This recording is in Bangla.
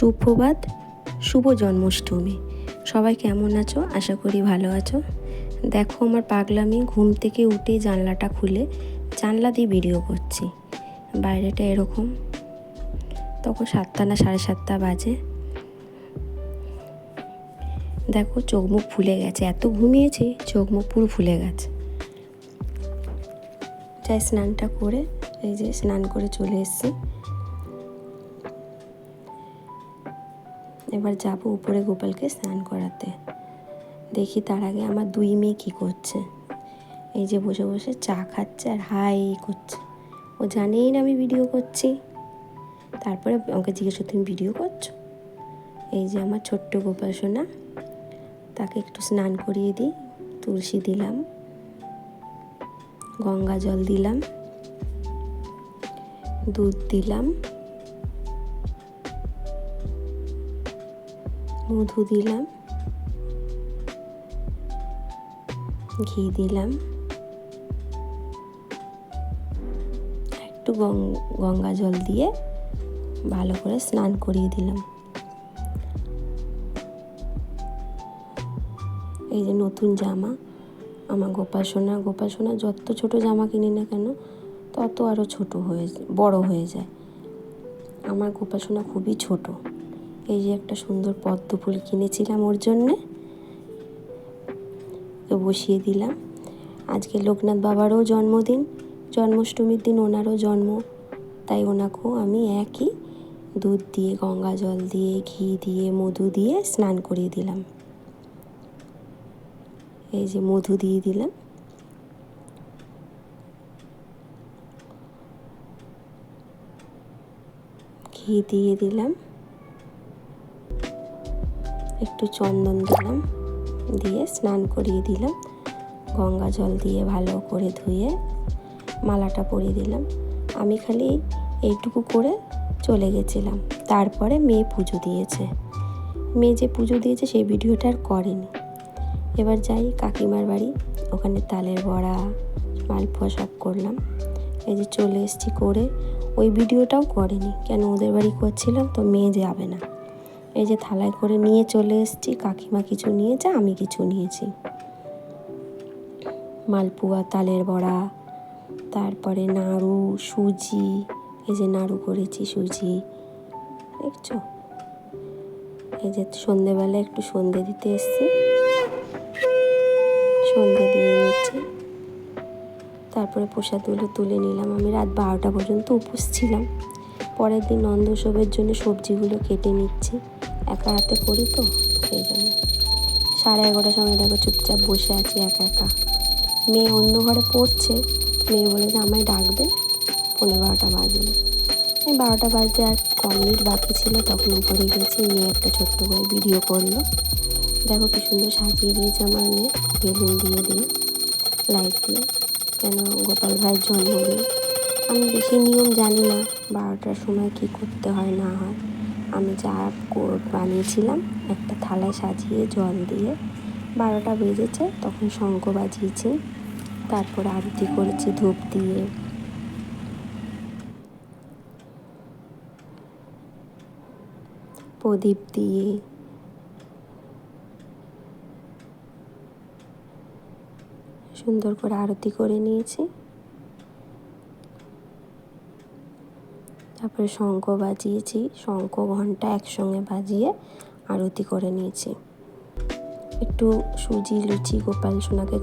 সুপ্রভাত, শুভ জন্মাষ্টমী। সবাই কেমন আছো? আশা করি ভালো আছো। দেখো আমার পাগলামি, ঘুম থেকে উঠে জানলাটা খুলে জানলা দিয়ে ভিডিও করছি। বাইরেটা এরকম, তখন 7টা না 7:30 বাজে। দেখো চোখ মুখ ফুলে গেছে, এত ঘুমিয়েছি চোখ মুখ পুরো ফুলে গেছে। যাই স্নানটা করে, এই যে স্নান করে চলে এসেছি। এবার যাবো উপরে গোপালকে স্নান করাতে। দেখি তার আগে আমার 2 মেয়ে কী করছে। এই যে বসে বসে চা খাচ্ছে আর হাই করছে। ও জানেই না আমি ভিডিও করছি। তারপরে আমাকে জিজ্ঞেস করছে, তুমি ভিডিও করছো? এই যে আমার ছোট্ট গোপাল সোনা, তাকে একটু স্নান করিয়ে দিই। তুলসী দিলাম, গঙ্গা জল দিলাম, দুধ দিলাম, মধু দিলাম, ঘি দিলাম, একটু গঙ্গা জল দিয়ে ভালো করে স্নান করিয়ে দিলাম। এই যে নতুন জামা আমার গোপাল সোনা যত ছোট জামা কিনি না কেন তত আরও বড় হয়ে যায়। আমার গোপাল সোনা খুবই ছোট। এই যে একটা সুন্দর পদ্ম ফুল কিনেছিলাম ওর জন্যে, ওকে বসিয়ে দিলাম। আজকে লোকনাথ বাবারও জন্মদিন, জন্মাষ্টমীর দিন ওনারও জন্ম, তাই ওনাকেও আমি একই দুধ দিয়ে, গঙ্গা জল দিয়ে, ঘি দিয়ে, মধু দিয়ে স্নান করিয়ে দিলাম। এই যে মধু দিয়ে দিলাম, ঘি দিয়ে দিলাম, একটু চন্দন দিলাম, দিয়ে স্নান করিয়ে দিলাম। গঙ্গা জল দিয়ে ভালো করে ধুয়ে মালাটা পরিয়ে দিলাম। আমি খালি এইটুকু করে চলে গেছিলাম। তারপরে মেয়ে পুজো দিয়েছে। মেয়ে যে পুজো দিয়েছে সেই ভিডিওটা আর করেনি। এবার যাই কাকিমার বাড়ি, ওখানে তালের বড়া, মালপোয়া সব করলাম। এই যে চলে এসেছি করে, ওই ভিডিওটাও করেনি, কেন ওদের বাড়ি করছিলাম তো মেয়ে যাবে না। এই যে থালায় করে নিয়ে চলে এসেছি। কাকিমা কিছু নিয়েছে, আমি কিছু নিয়েছি। মালপোয়া, তালের বড়া, তারপরে নাড়ু, সুজি। এই যে নাড়ু করেছি সুজি, দেখছো? এই যে সন্ধেবেলা একটু সন্ধে দিতে এসেছি, সন্ধে দিয়ে নিচ্ছি। তারপরে প্রসাদগুলো তুলে নিলাম। আমি রাত 12টা পর্যন্ত উপোস ছিলাম। পরের দিন নন্দোৎসবের জন্য সবজিগুলো কেটে নিচ্ছি, একা হাতে করি তো সেই জন্য। 11:30টার সময় দেখো চুপচাপ বসে আছি একা একা। মেয়ে অন্য ঘরে পড়ছে, মেয়ে বলেছে আমায় ডাকবে। 11:15 বাজলে, এই 12টা বাজতে আর কম মিনিট বাকি ছিল, তখন উপরে গেছি। মেয়ে একটা ছোট্ট করে ভিডিও করলো। দেখো কি সুন্দর সাজিয়ে দিয়েছে আমার মেয়ে, বেলুন দিয়ে লাইট দিয়ে। কেন গোপাল ভাইয়ের জন্মদিন। আমি বেশি নিয়ম জানি না, 12টার সময় কী করতে হয় না হয়। আমি যা বানিয়েছিলাম একটা থালায় সাজিয়ে জল দিয়ে, 12টা বেজেছে তখন শঙ্খ বাজিয়েছি। তারপর আরতি করেছি ধূপ দিয়ে। প্রদীপ দিয়ে সুন্দর করে আরতি করে নিয়েছি। তারপরে শঙ্খ বাজিয়েছি, শঙ্খ ঘন্টা একসঙ্গে বাজিয়ে আরতি করে নিয়েছি। একটু সুজি লুচি গোপাল সোনাকে